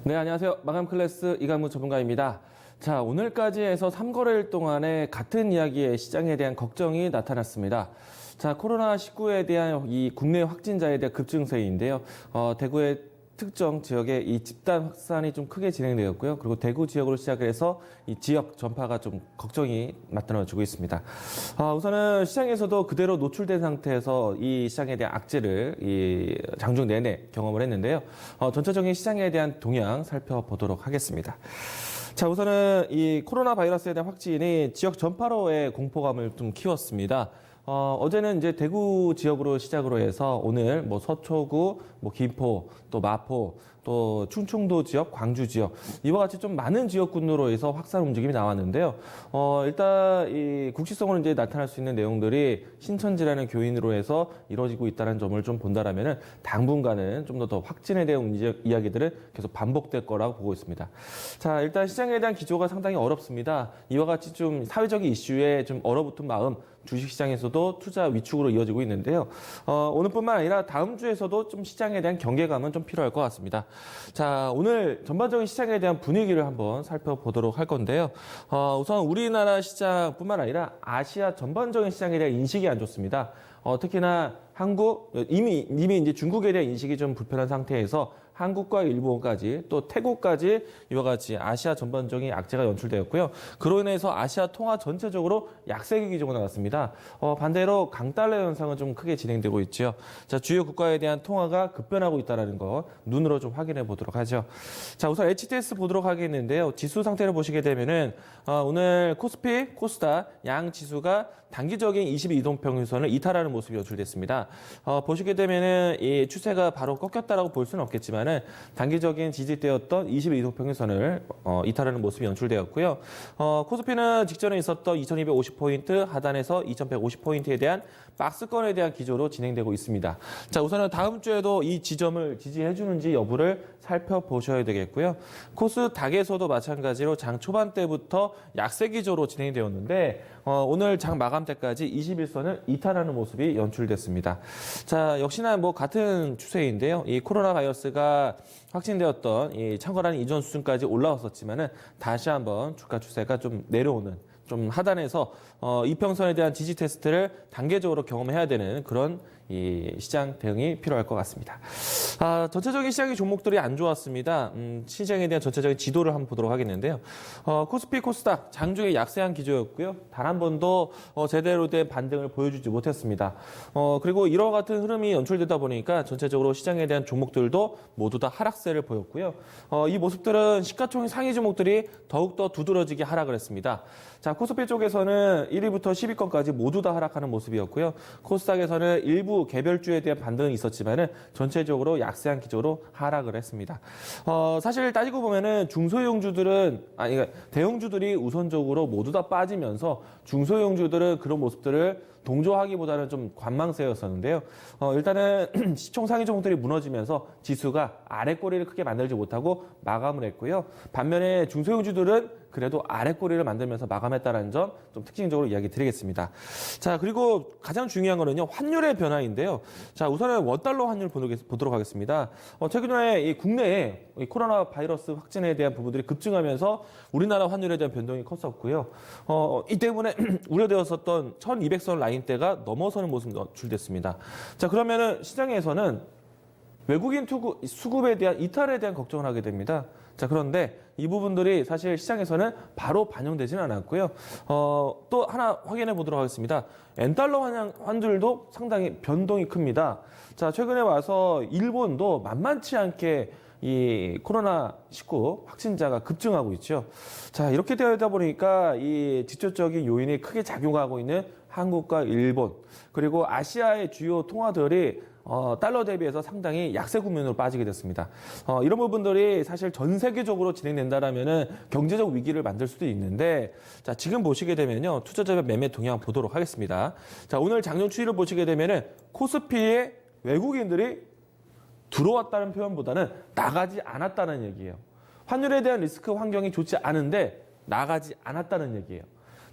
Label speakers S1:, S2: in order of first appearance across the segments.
S1: 네, 안녕하세요. 마감 클래스 이강무 전문가입니다. 자, 오늘까지 해서 3거래일 동안에 같은 이야기의 시장에 대한 걱정이 나타났습니다. 자, 코로나19에 대한 이 국내 확진자에 대한 급증세인데요. 대구의 특정 지역에 이 집단 확산이 좀 크게 진행되었고요. 그리고 대구 지역으로 시작을 해서 이 지역 전파가 좀 걱정이 나타나주고 있습니다. 우선은 시장에서도 그대로 노출된 상태에서 이 시장에 대한 악재를 이 장중 내내 경험을 했는데요. 전체적인 시장에 대한 동향 살펴보도록 하겠습니다. 자, 우선은 이 코로나 바이러스에 대한 확진이 지역 전파로의 공포감을 좀 키웠습니다. 어제는 이제 대구 지역으로 시작으로 해서 오늘 뭐 서초구, 뭐 김포, 또 마포, 또 충청도 지역, 광주 지역 이와 같이 좀 많은 지역군으로 해서 확산 움직임이 나왔는데요. 일단 이 국시성으로 이제 나타날 수 있는 내용들이 신천지라는 교인으로 해서 이루어지고 있다는 점을 좀 본다라면은 당분간은 좀 더 확진에 대한 이야기들은 계속 반복될 거라고 보고 있습니다. 자, 일단 시장에 대한 기조가 상당히 어렵습니다. 이와 같이 좀 사회적인 이슈에 좀 얼어붙은 마음. 주식시장에서도 투자 위축으로 이어지고 있는데요. 오늘뿐만 아니라 다음 주에서도 좀 시장에 대한 경계감은 좀 필요할 것 같습니다. 자, 오늘 전반적인 시장에 대한 분위기를 한번 살펴보도록 할 건데요. 우선 우리나라 시장뿐만 아니라 아시아 전반적인 시장에 대한 인식이 안 좋습니다. 특히나 한국, 이미 이제 중국에 대한 인식이 좀 불편한 상태에서 한국과 일본까지 또 태국까지 이와 같이 아시아 전반적인 악재가 연출되었고요. 그로 인해서 아시아 통화 전체적으로 약세기 기조가 나왔습니다. 반대로 강달러 현상은 좀 크게 진행되고 있죠. 자, 주요 국가에 대한 통화가 급변하고 있다는 거 눈으로 좀 확인해 보도록 하죠. 자, 우선 HTS 보도록 하겠는데요. 지수 상태를 보시게 되면은 오늘 코스피, 코스닥 양 지수가 단기적인 22이동평균선을 이탈하는 모습이 연출됐습니다. 보시게 되면은 이 추세가 바로 꺾였다라고 볼 수는 없겠지만은 단기적인 지지대였던 22이동평균선을 이탈하는 모습이 연출되었고요. 코스피는 직전에 있었던 2250포인트 하단에서 2150포인트에 대한 박스권에 대한 기조로 진행되고 있습니다. 자, 우선은 다음 주에도 이 지점을 지지해주는지 여부를 살펴보셔야 되겠고요. 코스닥에서도 마찬가지로 장 초반 때부터 약세 기조로 진행되었는데 오늘 장 마감 때까지 21선을 이탈하는 모습이 연출됐습니다. 자, 역시나 뭐 같은 추세인데요. 이 코로나 바이러스가 확진되었던 이 창궐하는 이전 수준까지 올라왔었지만은 다시 한번 주가 추세가 좀 내려오는 좀 하단에서 이평선에 대한 지지 테스트를 단계적으로 경험해야 되는 그런 이 시장 대응이 필요할 것 같습니다. 전체적인 시장의 종목들이 안 좋았습니다. 시장에 대한 전체적인 지도를 한번 보도록 하겠는데요. 코스피, 코스닥 장중에 약세한 기조였고요. 단 한 번도 제대로 된 반등을 보여주지 못했습니다. 그리고 이와 같은 흐름이 연출되다 보니까 전체적으로 시장에 대한 종목들도 모두 다 하락세를 보였고요. 이 모습들은 시가총액 상위 종목들이 더욱더 두드러지게 하락을 했습니다. 자, 코스피 쪽에서는 1위부터 10위권까지 모두 다 하락하는 모습이었고요. 코스닥에서는 일부 개별주에 대한 반등은 있었지만은 전체적으로 약세한 기조로 하락을 했습니다. 사실 따지고 보면은 중소형주들은 그러니까 대형주들이 우선적으로 모두 다 빠지면서 중소형주들은 그런 모습들을 동조하기보다는 좀 관망세였었는데요. 일단은 시총 상위 종목들이 무너지면서 지수가 아래 꼬리를 크게 만들지 못하고 마감을 했고요. 반면에 중소형주들은 그래도 아래 꼬리를 만들면서 마감했다는 점 좀 특징적으로 이야기 드리겠습니다. 자, 그리고 가장 중요한 거는요, 환율의 변화인데요. 자, 우선은 원달러 환율 보도록 하겠습니다. 최근에 이 국내에 이 코로나 바이러스 확진에 대한 부분들이 급증하면서 우리나라 환율에 대한 변동이 컸었고요. 이 때문에 우려되었었던 1200선 라인대가 넘어서는 모습이 연출됐습니다. 자, 그러면은 시장에서는 외국인 수급에 대한 이탈에 대한 걱정을 하게 됩니다. 자, 그런데 이 부분들이 사실 시장에서는 바로 반영되지는 않았고요. 또 하나 확인해 보도록 하겠습니다. 엔달러 환율도 상당히 변동이 큽니다. 자, 최근에 와서 일본도 만만치 않게 이 코로나19 확진자가 급증하고 있죠. 자, 이렇게 되다 보니까 이 직접적인 요인이 크게 작용하고 있는 한국과 일본, 그리고 아시아의 주요 통화들이 달러 대비해서 상당히 약세 국면으로 빠지게 됐습니다. 이런 부분들이 사실 전 세계적으로 진행된다라면은 경제적 위기를 만들 수도 있는데, 자, 지금 보시게 되면요, 투자자별 매매 동향 보도록 하겠습니다. 자, 오늘 장중 추이를 보시게 되면은 코스피에 외국인들이 들어왔다는 표현보다는 나가지 않았다는 얘기예요. 환율에 대한 리스크 환경이 좋지 않은데 나가지 않았다는 얘기예요.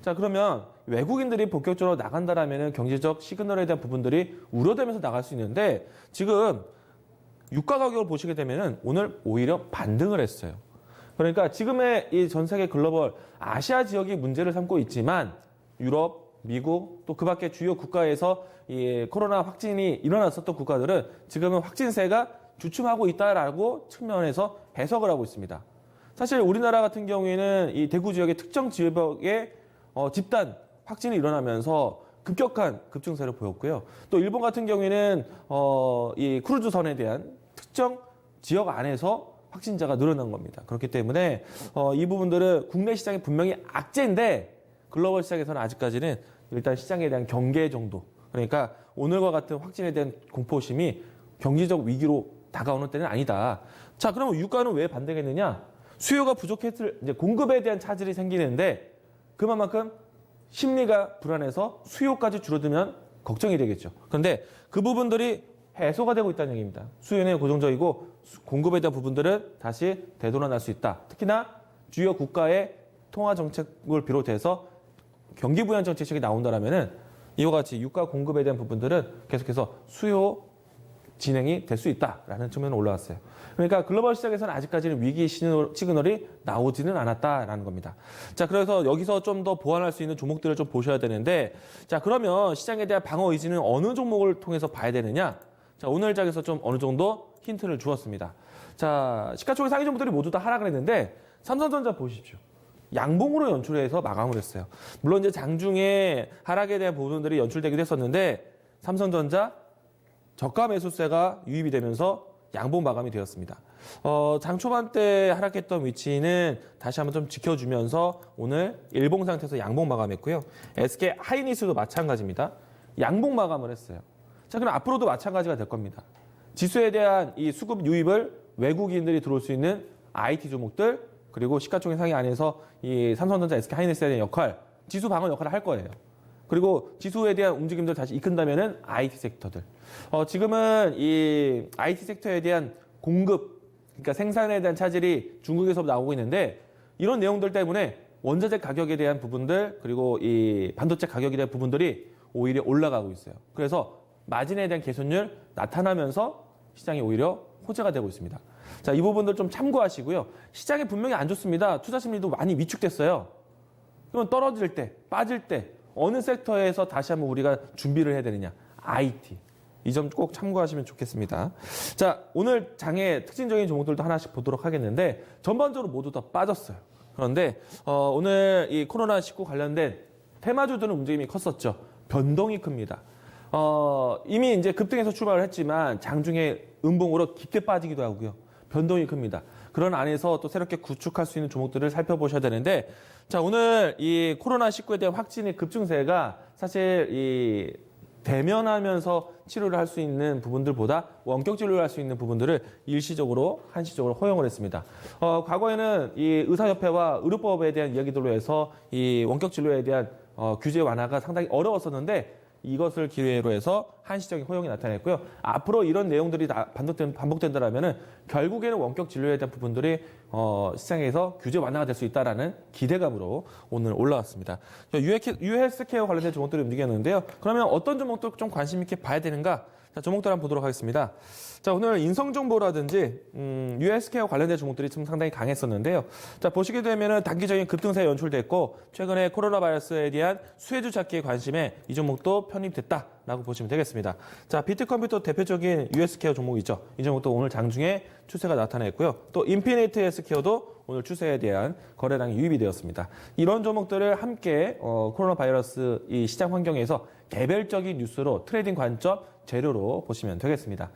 S1: 자, 그러면 외국인들이 본격적으로 나간다라면 경제적 시그널에 대한 부분들이 우려되면서 나갈 수 있는데, 지금 유가 가격을 보시게 되면은 오늘 오히려 반등을 했어요. 그러니까 지금의 이 전 세계 글로벌 아시아 지역이 문제를 삼고 있지만 유럽, 미국 또 그 밖에 주요 국가에서 이 코로나 확진이 일어났었던 국가들은 지금은 확진세가 주춤하고 있다라고 측면에서 해석을 하고 있습니다. 사실 우리나라 같은 경우에는 이 대구 지역의 특정 지역에 집단 확진이 일어나면서 급격한 급증세를 보였고요. 또 일본 같은 경우에는 이 크루즈선에 대한 특정 지역 안에서 확진자가 늘어난 겁니다. 그렇기 때문에 이 부분들은 국내 시장이 분명히 악재인데 글로벌 시장에서는 아직까지는 일단 시장에 대한 경계 정도. 그러니까 오늘과 같은 확진에 대한 공포심이 경제적 위기로 다가오는 때는 아니다. 자, 그러면 유가는 왜 반등했느냐? 수요가 부족했을 이제 공급에 대한 차질이 생기는데 그만큼 심리가 불안해서 수요까지 줄어들면 걱정이 되겠죠. 그런데 그 부분들이 해소가 되고 있다는 얘기입니다. 수요는 고정적이고 공급에 대한 부분들은 다시 되돌아날 수 있다. 특히나 주요 국가의 통화 정책을 비롯해서 경기 부양 정책이 나온다라면은 이와 같이 유가 공급에 대한 부분들은 계속해서 수요 진행이 될 수 있다라는 측면으로 올라왔어요. 그러니까 글로벌 시장에서는 아직까지는 위기 시그널이 나오지는 않았다라는 겁니다. 자, 그래서 여기서 좀 더 보완할 수 있는 종목들을 좀 보셔야 되는데, 자, 그러면 시장에 대한 방어 의지는 어느 종목을 통해서 봐야 되느냐? 자, 오늘 장에서 좀 어느 정도 힌트를 주었습니다. 자, 시가총액 상위 종목들이 모두 다 하락을 했는데 삼성전자 보십시오. 양봉으로 연출해서 마감을 했어요. 물론 이제 장중에 하락에 대한 부분들이 연출되기도 했었는데 삼성전자 저가 매수세가 유입이 되면서 양봉 마감이 되었습니다. 장 초반 때 하락했던 위치는 다시 한번 좀 지켜주면서 오늘 일봉 상태에서 양봉 마감했고요. SK 하이닉스도 마찬가지입니다. 양봉 마감을 했어요. 자, 그럼 앞으로도 마찬가지가 될 겁니다. 지수에 대한 이 수급 유입을 외국인들이 들어올 수 있는 IT 종목들 그리고 시가총액 상위 안에서 이 삼성전자, SK 하이닉스에 대한 역할, 지수 방어 역할을 할 거예요. 그리고 지수에 대한 움직임들 다시 이끈다면은 IT 섹터들. 지금은 이 IT 섹터에 대한 공급, 그러니까 생산에 대한 차질이 중국에서 나오고 있는데 이런 내용들 때문에 원자재 가격에 대한 부분들 그리고 이 반도체 가격에 대한 부분들이 오히려 올라가고 있어요. 그래서 마진에 대한 개선율 나타나면서 시장이 오히려 호재가 되고 있습니다. 자, 이 부분들 좀 참고하시고요. 시장이 분명히 안 좋습니다. 투자 심리도 많이 위축됐어요. 그러면 떨어질 때, 빠질 때 어느 섹터에서 다시 한번 우리가 준비를 해야 되느냐? IT. 이 점 꼭 참고하시면 좋겠습니다. 자, 오늘 장의 특징적인 종목들도 하나씩 보도록 하겠는데 전반적으로 모두 다 빠졌어요. 그런데 오늘 이 코로나19 관련된 테마주들은 움직임이 컸었죠. 변동이 큽니다. 이미 이제 급등해서 출발을 했지만 장중에 음봉으로 깊게 빠지기도 하고요. 변동이 큽니다. 그런 안에서 또 새롭게 구축할 수 있는 종목들을 살펴보셔야 되는데, 자, 오늘 이 코로나19에 대한 확진의 급증세가 사실 이 대면하면서 치료를 할 수 있는 부분들보다 원격 진료를 할 수 있는 부분들을 일시적으로, 한시적으로 허용을 했습니다. 과거에는 이 의사협회와 의료법에 대한 이야기들로 해서 이 원격 진료에 대한 규제 완화가 상당히 어려웠었는데 이것을 기회로 해서 한시적인 허용이 나타냈고요. 앞으로 이런 내용들이 반복된다면 결국에는 원격 진료에 대한 부분들이 시장에서 규제 완화가 될 수 있다는 기대감으로 오늘 올라왔습니다. 유헬스케어 관련된 종목들이 움직였는데요. 그러면 어떤 종목들 좀 관심 있게 봐야 되는가? 자, 종목들 한번 보도록 하겠습니다. 자, 오늘 인성정보라든지 유헬스케어 관련된 종목들이 좀 상당히 강했었는데요. 자, 보시게 되면은 단기적인 급등세에 연출됐고 최근에 코로나 바이러스에 대한 수혜주 찾기의 관심에 이 종목도 편입됐다라고 보시면 되겠습니다. 자, 비트컴퓨터 대표적인 유헬스케어 종목이죠. 이 종목도 오늘 장중에 추세가 나타냈고요. 또 인피니트 헬스케어도 오늘 추세에 대한 거래량이 유입이 되었습니다. 이런 종목들을 함께 코로나 바이러스 이 시장 환경에서 개별적인 뉴스로 트레이딩 관점 재료로 보시면 되겠습니다.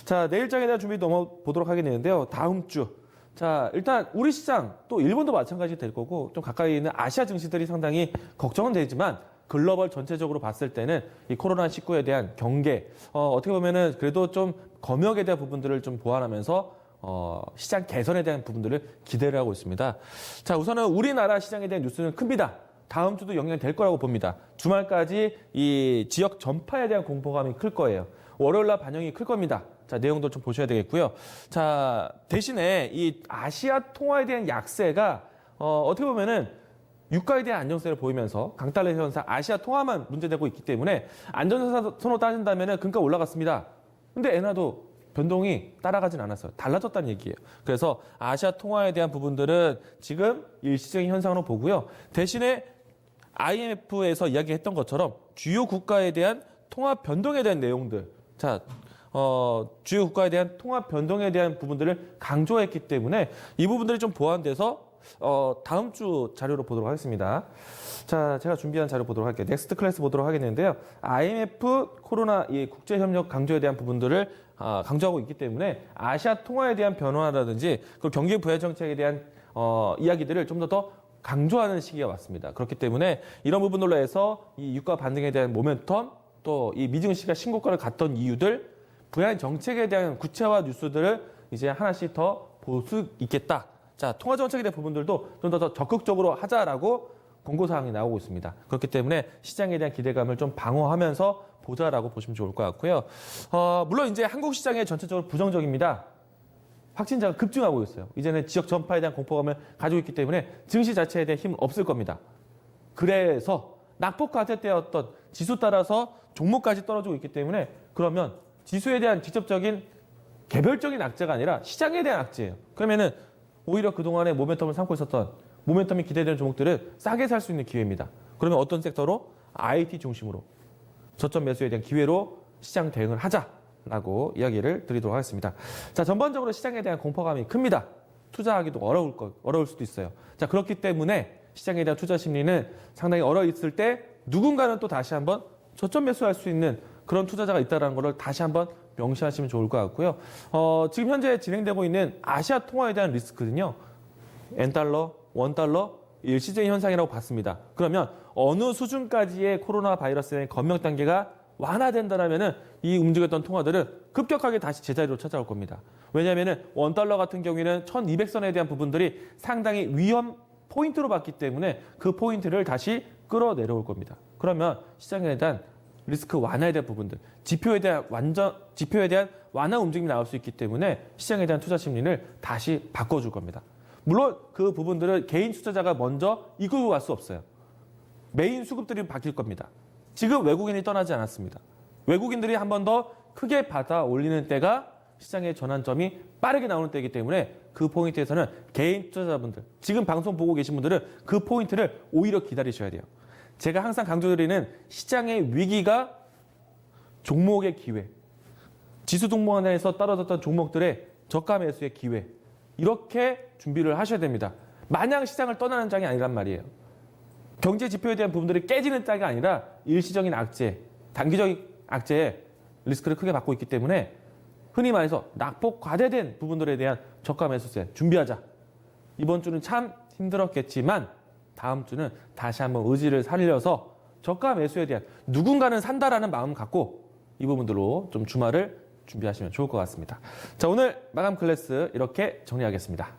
S1: 자, 내일장에 대한 준비 넘어보도록 하겠는데요. 다음 주. 자, 일단 우리 시장 또 일본도 마찬가지 될 거고 좀 가까이 있는 아시아 증시들이 상당히 걱정은 되지만 글로벌 전체적으로 봤을 때는 이 코로나19에 대한 경계, 어떻게 보면은 그래도 좀 검역에 대한 부분들을 좀 보완하면서 시장 개선에 대한 부분들을 기대를 하고 있습니다. 자, 우선은 우리나라 시장에 대한 뉴스는 큽니다. 다음 주도 영향이 될 거라고 봅니다. 주말까지 이 지역 전파에 대한 공포감이 클 거예요. 월요일 날 반영이 클 겁니다. 자, 내용도 좀 보셔야 되겠고요. 자, 대신에 이 아시아 통화에 대한 약세가 어떻게 보면은 유가에 대한 안정세를 보이면서 강달러 현상, 아시아 통화만 문제되고 있기 때문에 안전선으로 따진다면은 금가 올라갔습니다. 근데 엔화도 변동이 따라가진 않았어요. 달라졌다는 얘기예요. 그래서 아시아 통화에 대한 부분들은 지금 일시적인 현상으로 보고요. 대신에 IMF에서 이야기했던 것처럼 주요 국가에 대한 통화 변동에 대한 내용들, 주요 국가에 대한 통화 변동에 대한 부분들을 강조했기 때문에 이 부분들이 좀 보완돼서 다음 주 자료로 보도록 하겠습니다. 자, 제가 준비한 자료 보도록 할게요. 넥스트 클래스 보도록 하겠는데요. IMF 코로나 국제협력 강조에 대한 부분들을 강조하고 있기 때문에 아시아 통화에 대한 변화라든지 그 경기 부양 정책에 대한 이야기들을 좀 더 강조하는 시기가 왔습니다. 그렇기 때문에 이런 부분들로 해서 이 유가 반등에 대한 모멘텀 또 이 미증시가 신고가를 갔던 이유들 부양 정책에 대한 구체화 뉴스들을 이제 하나씩 더 볼 수 있겠다. 자, 통화 정책에 대한 부분들도 좀 더 적극적으로 하자라고 공고사항이 나오고 있습니다. 그렇기 때문에 시장에 대한 기대감을 좀 방어하면서 보자라고 보시면 좋을 것 같고요. 물론 이제 한국 시장이 전체적으로 부정적입니다. 확진자가 급증하고 있어요. 이제는 지역 전파에 대한 공포감을 가지고 있기 때문에 증시 자체에 대한 힘은 없을 겁니다. 그래서 낙폭 과태되었던 지수 따라서 종목까지 떨어지고 있기 때문에 그러면 지수에 대한 직접적인 개별적인 악재가 아니라 시장에 대한 악재예요. 그러면은 오히려 그동안에 모멘텀을 삼고 있었던 모멘텀이 기대되는 종목들을 싸게 살 수 있는 기회입니다. 그러면 어떤 섹터로? IT 중심으로 저점 매수에 대한 기회로 시장 대응을 하자라고 이야기를 드리도록 하겠습니다. 자, 전반적으로 시장에 대한 공포감이 큽니다. 투자하기도 어려울 수도 있어요. 자, 그렇기 때문에 시장에 대한 투자 심리는 상당히 얼어 있을 때 누군가는 또 다시 한번 저점 매수할 수 있는 그런 투자자가 있다는 것을 다시 한번 명시하시면 좋을 것 같고요. 지금 현재 진행되고 있는 아시아 통화에 대한 리스크는요. N달러, 원달러, 일시적인 현상이라고 봤습니다. 그러면 어느 수준까지의 코로나 바이러스의 검역 단계가 완화된다면 이 움직였던 통화들은 급격하게 다시 제자리로 찾아올 겁니다. 왜냐하면 원달러 같은 경우에는 1200선에 대한 부분들이 상당히 위험 포인트로 봤기 때문에 그 포인트를 다시 끌어내려올 겁니다. 그러면 시장에 대한 리스크 완화에 대한 부분들, 지표에 대한 완화 움직임이 나올 수 있기 때문에 시장에 대한 투자 심리를 다시 바꿔줄 겁니다. 물론 그 부분들은 개인 투자자가 먼저 이끌고 갈 수 없어요. 메인 수급들이 바뀔 겁니다. 지금 외국인이 떠나지 않았습니다. 외국인들이 한 번 더 크게 받아 올리는 때가 시장의 전환점이 빠르게 나오는 때이기 때문에 그 포인트에서는 개인 투자자분들, 지금 방송 보고 계신 분들은 그 포인트를 오히려 기다리셔야 돼요. 제가 항상 강조드리는 시장의 위기가 종목의 기회, 지수 동목 안에서 떨어졌던 종목들의 저가 매수의 기회, 이렇게 준비를 하셔야 됩니다. 마냥 시장을 떠나는 장이 아니란 말이에요. 경제 지표에 대한 부분들이 깨지는 장이 아니라 일시적인 악재, 단기적인 악재에 리스크를 크게 받고 있기 때문에 흔히 말해서 낙폭 과대된 부분들에 대한 저가 매수세 준비하자. 이번 주는 참 힘들었겠지만 다음 주는 다시 한번 의지를 살려서 저가 매수에 대한 누군가는 산다라는 마음 갖고 이 부분들로 좀 주말을 준비하시면 좋을 것 같습니다. 자, 오늘 마감 클래스 이렇게 정리하겠습니다.